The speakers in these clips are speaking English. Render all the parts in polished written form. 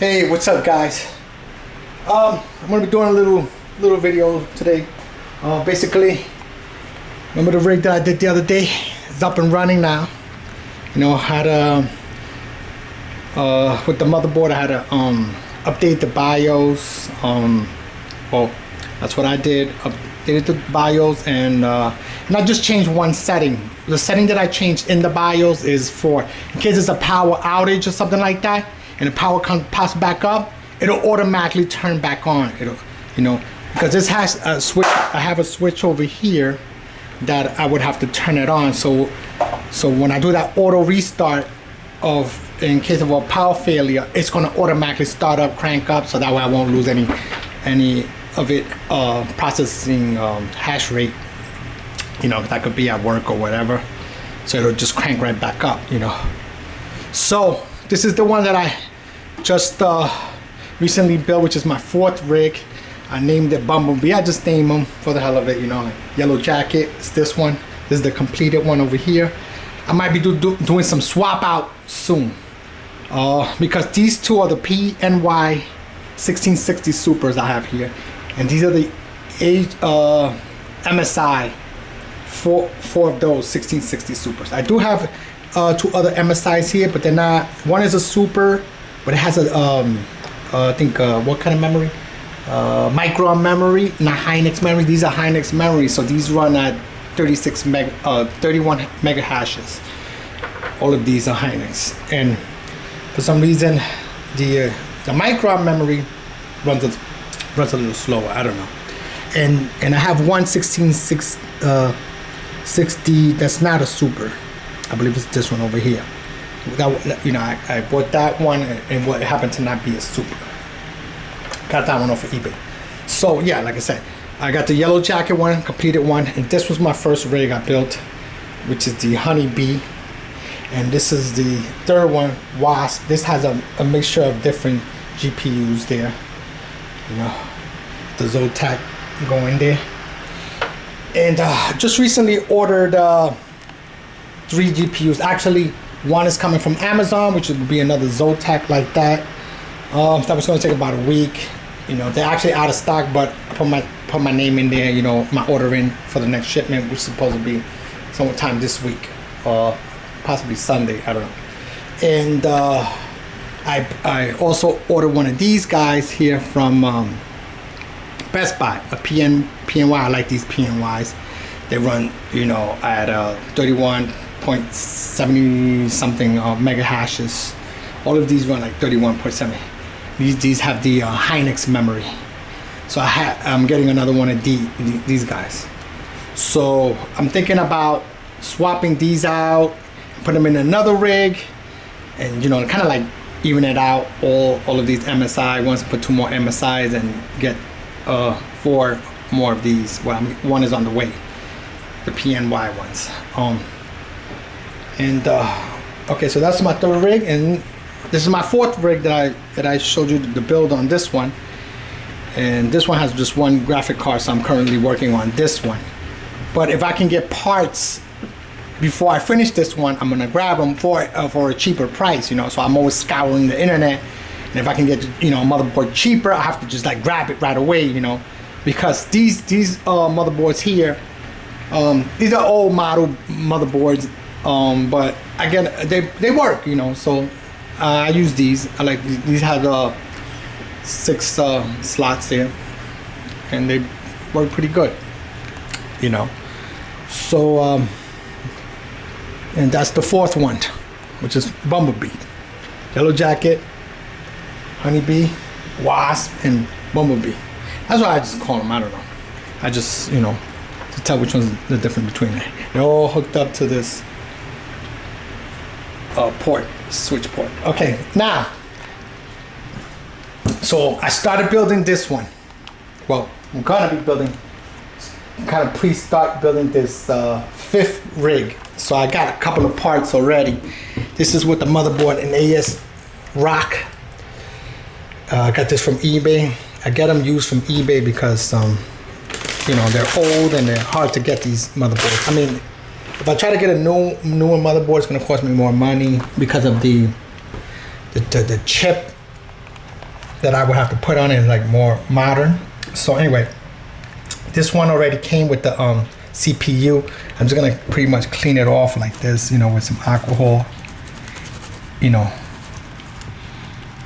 Hey, what's up, guys? I'm gonna be doing a little video today. Basically, remember the rig that I did the other day? It's up and running now. You know, I had with the motherboard, I had to update the BIOS. Well, that's what I did. Updated the BIOS, and I just changed one setting. The setting that I changed in the BIOS is for in case there's a power outage or something like that, and the power pops back up, it'll automatically turn back on. It'll, you know, because this has a switch. I have a switch over here that I would have to turn it on. So when I do that auto restart in case of a power failure, it's going to automatically start up, crank up, so that way I won't lose any of it processing hash rate. You know, that could be at work or whatever. So it'll just crank right back up. You know. So this is the one that I just recently built, which is my 4th rig. I named it Bumblebee. I just named them for the hell of it, you know, like Yellow Jacket. It's this one. This is the completed one over here. I might be doing some swap out soon, because these two are the PNY 1660 Supers I have here, and these are the MSI. Four of those 1660 Supers. I do have 2 other MSIs here, but they're not. One is a Super, but it has a I think what kind of memory? Micron memory, not Hynix memory. These are Hynix memory, so these run at 31 mega hashes. All of these are Hynix, and for some reason the Micron memory runs a little slower. I don't know. And I have one 1660 that's not a Super. I believe it's this one over here. That, you know, I bought that one, and what happened to not be a Super. Got that one off of eBay. So yeah, like I said, I got the Yellow Jacket one, completed one, and this was my first rig I built, which is the Honeybee, and this is the 3rd one, Wasp. This has a mixture of different GPUs there. You know, the Zotac going there. And just recently ordered 3 GPUs. Actually, one is coming from Amazon, which would be another Zotac like that. That was going to take about a week. You know, they're actually out of stock, but I put my name in there. You know, my order in for the next shipment, which is supposed to be sometime this week, possibly Sunday. I don't know. And I also ordered one of these guys here from Best Buy, a PNY. I like these PNYs. They run, you know, at 31.70 something mega hashes. All of these run like 31.7. These have the Hynix memory. So I'm getting another one of these guys. So I'm thinking about swapping these out, put them in another rig, and you know, kind of like even it out all of these MSI ones, put 2 more MSIs and get 4 more of these. Well, one is on the way, the PNY ones. Okay, so that's my 3rd rig, and this is my 4th rig that I showed you the build on this one. And this one has just one graphic card, so I'm currently working on this one. But if I can get parts before I finish this one, I'm gonna grab them for a cheaper price, you know. So I'm always scouring the internet, and if I can get, you know, a motherboard cheaper, I have to just like grab it right away, you know, because these motherboards here, these are old model motherboards, but again, they work, you know. So I use these. I like these have 6 slots there, and they work pretty good, you know. So and that's the 4th one, which is Bumblebee, Yellow Jacket, Honeybee, Wasp, and Bumblebee. That's what I just call them. I don't know. I just, you know, to tell which one's the difference between them. They're all hooked up to this switch port. Okay, now, so I started building this one. Well, I'm gonna be kind of pre-start building this 5th rig. So I got a couple of parts already. This is with the motherboard and ASRock. I got this from eBay. I get them used from eBay because you know, they're old and they're hard to get, these motherboards. I mean, if I try to get a newer motherboard, it's gonna cost me more money because of the chip that I would have to put on it is like more modern. So anyway, this one already came with the CPU. I'm just gonna pretty much clean it off like this, you know, with some alcohol, you know,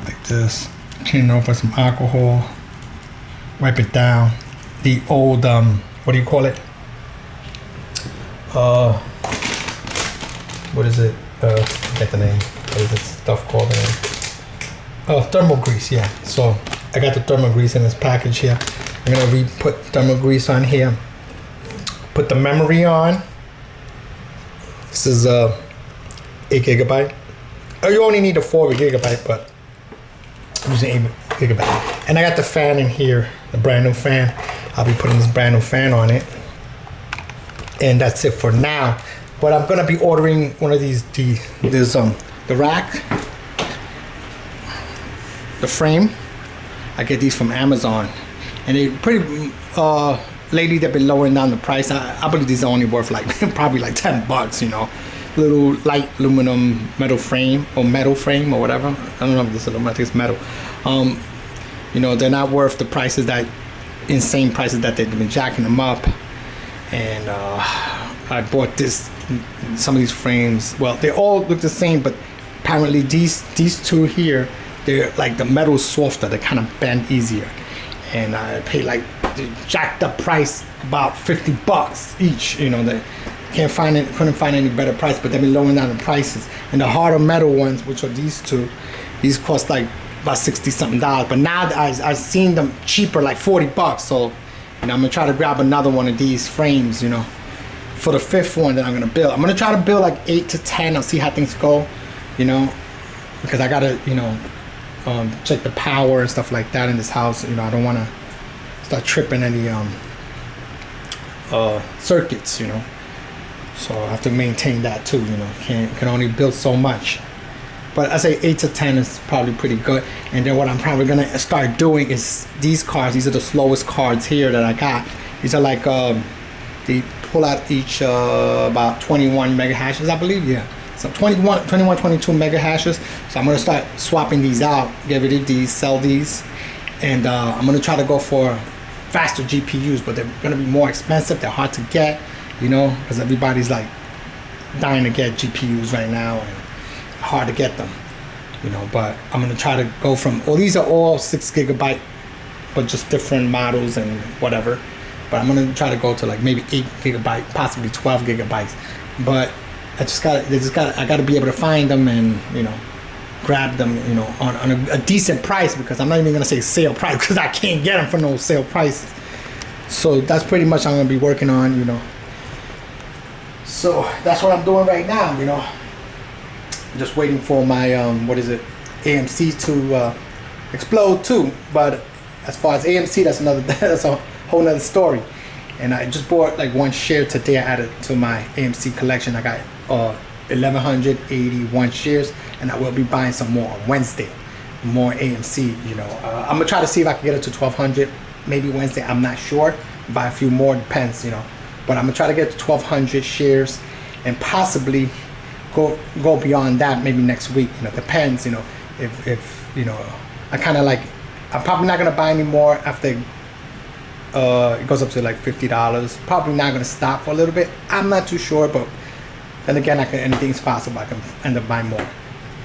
like this. Clean it off with some alcohol, wipe it down. The old what do you call it? What is it? I forget the name. What is this stuff called? Thermal grease, yeah. So I got the thermal grease in this package here. I'm gonna put thermal grease on here. Put the memory on. This is 8 gigabyte. Oh, you only need a 4 gigabyte, but I'm using 8 gigabyte. And I got the fan in here, the brand new fan. I'll be putting this brand new fan on it. And that's it for now. But I'm gonna be ordering one of these, the rack, the frame. I get these from Amazon, and they pretty lately they've been lowering down the price. I believe these are only worth like probably like $10, you know. Little light aluminum metal frame or whatever. I don't know if this is aluminum, I think it's metal. You know, they're not worth the prices, that insane prices that they've been jacking them up. And I bought some of these frames. Well, they all look the same, but apparently these two here, they're like the metal's softer. They kind of bend easier. And I paid like the jacked up price, about $50 each. You know, they couldn't find any better price, but they've been lowering down the prices. And the harder metal ones, which are these two, these cost like about $60-something. But now I've seen them cheaper, like $40. So, you know, I'm gonna try to grab another one of these frames, you know, for the 5th one that I'm gonna build. I'm gonna try to build like 8 to 10. I'll see how things go, you know, because I gotta, you know, check the power and stuff like that in this house. You know, I don't want to start tripping any circuits, you know. So I have to maintain that too, you know. Can only build so much. But I say 8 to 10 is probably pretty good. And then what I'm probably gonna start doing is these cards. These are the slowest cards here that I got. These are like they pull out each about 21 mega hashes, I believe. Yeah. So 22 mega hashes. So I'm gonna start swapping these out, get rid of these, sell these, and I'm gonna try to go for faster GPUs, but they're gonna be more expensive. They're hard to get, you know, because everybody's like dying to get GPUs right now, and hard to get them, you know. But I'm gonna try to go from. Well, these are all 6 gigabyte, but just different models and whatever. But I'm gonna try to go to like maybe 8 gigabyte, possibly 12 gigabytes, but. I gotta be able to find them and, you know, grab them, you know, on a decent price, because I'm not even gonna say sale price, because I can't get them for no sale prices. So that's pretty much I'm gonna be working on, you know. So that's what I'm doing right now, you know. Just waiting for my AMC to explode too. But as far as AMC, that's a whole nother story. And I just bought like 1 share today. I added to my AMC collection. I got 1,181 shares, and I will be buying some more on Wednesday. More AMC, you know. I'm gonna try to see if I can get it to 1,200, maybe Wednesday. I'm not sure. Buy a few more, depends, you know. But I'm gonna try to get to 1,200 shares, and possibly go beyond that maybe next week. You know, depends. You know, if you know, I kind of like. I'm probably not gonna buy any more after. It goes up to like $50. Probably not gonna stop for a little bit. I'm not too sure, but then again, anything's possible. I can end up buying more.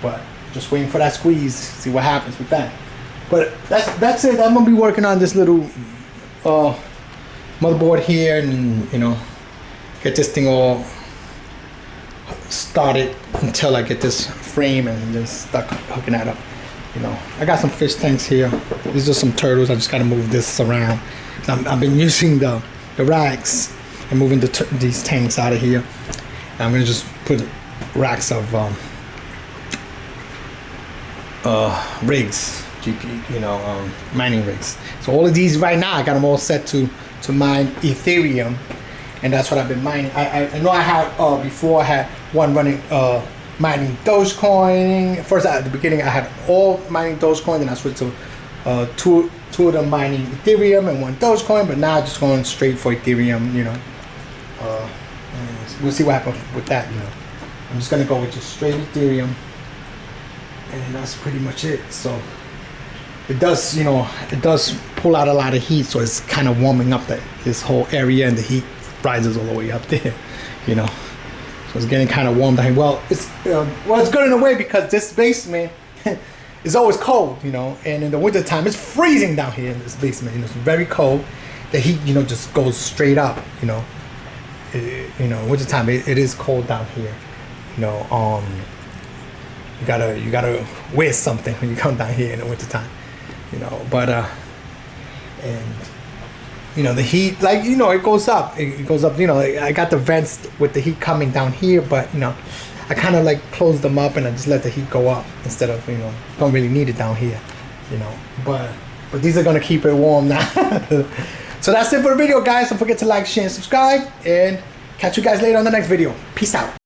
But just waiting for that squeeze, see what happens with that. But that's it. I'm gonna be working on this little motherboard here, and you know, get this thing all started until I get this frame and just start hooking that up. You know, I got some fish tanks here. These are some turtles. I just gotta move this around. I've been using the racks and moving these tanks out of here. And I'm gonna just put racks of rigs, you know, mining rigs. So all of these right now, I got them all set to mine Ethereum, and that's what I've been mining. I know I had before I had one running mining Dogecoin. First at the beginning I had all mining Dogecoin, then I switched to two of them mining Ethereum and 1 Dogecoin, but now I'm just going straight for Ethereum, you know. We'll see what happens with that, you know. I'm just gonna go with just straight Ethereum, and that's pretty much it. So it does, you know, it does pull out a lot of heat, so it's kind of warming up this whole area, and the heat rises all the way up there, you know. So it's getting kind of warm down here. Well, it's good in a way because this basement is always cold, you know, and in the wintertime it's freezing down here in this basement. You know, it's very cold. The heat, you know, just goes straight up, you know. You know, wintertime it is cold down here. You know, you gotta wear something when you come down here in the wintertime. You know, but and you know the heat, like, you know, it goes up. It goes up. You know, I got the vents with the heat coming down here, but you know, I kind of like close them up and I just let the heat go up instead of, you know, don't really need it down here. You know, but these are gonna keep it warm now. So that's it for the video, guys. Don't forget to like, share, and subscribe, and catch you guys later on the next video. Peace out.